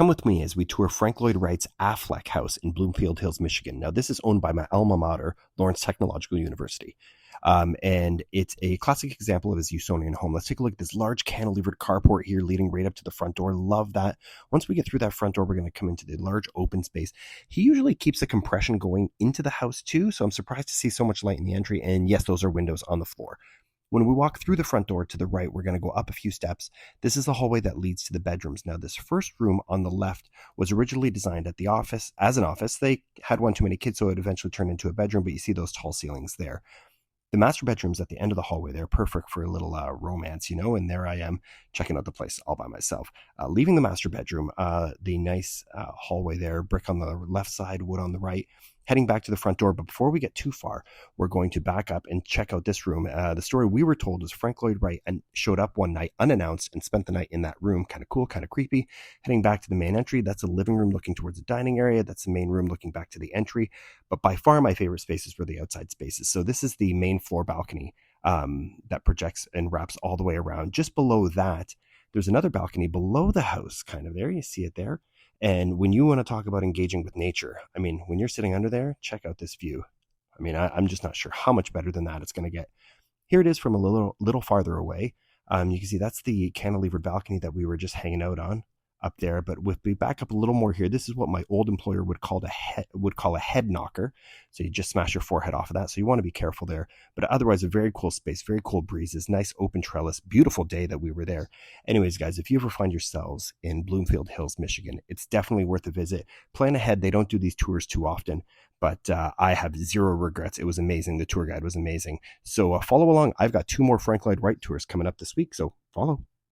Come with me as we tour Frank Lloyd Wright's Affleck House in Bloomfield Hills, Michigan. Now, this is owned by my alma mater, Lawrence Technological University. And it's a classic example of his Usonian home. Let's take a look at this large cantilevered carport here leading right up to the front door. Love that. Once we get through that front door, we're going to come into the large open space. He usually keeps the compression going into the house too, so I'm surprised to see so much light in the entry. And yes, those are windows on the floor. When we walk through the front door to the right, we're going to go up a few steps. This is the hallway that leads to the bedrooms. Now, this first room on the left was originally designed at the office as an office. They had one too many kids, so it eventually turned into a bedroom, but you see those tall ceilings there. The master bedroom's at the end of the hallway. They're perfect for a little romance, and there I am checking out the place all by myself. Leaving the master bedroom, the nice hallway there, brick on the left side, wood on the right, heading back to the front door. But before we get too far, we're going to back up and check out this room. The story we were told is Frank Lloyd Wright and showed up one night unannounced and spent the night in that room. Kind of cool, kind of creepy. Heading back to the main entry, that's a living room looking towards the dining area. That's the main room looking back to the entry. But by far my favorite spaces were the outside spaces. So this is the main floor balcony that projects and wraps all the way around. Just below that, there's another balcony below the house, kind of there. You see it there. And when you want to talk about engaging with nature, when you're sitting under there, check out this view. I'm just not sure how much better than that it's going to get. Here it is from a little farther away. You can see that's the cantilevered balcony that we were just hanging out on up there. But if we back up a little more here, this is what my old employer would call a head knocker. So you just smash your forehead off of that. So you want to be careful there. But otherwise, a very cool space, very cool breezes, nice open trellis, beautiful day that we were there. Anyways, guys, if you ever find yourselves in Bloomfield Hills, Michigan, it's definitely worth a visit. Plan ahead. They don't do these tours too often, but I have zero regrets. It was amazing. The tour guide was amazing. So follow along. I've got 2 more Frank Lloyd Wright tours coming up this week. So follow.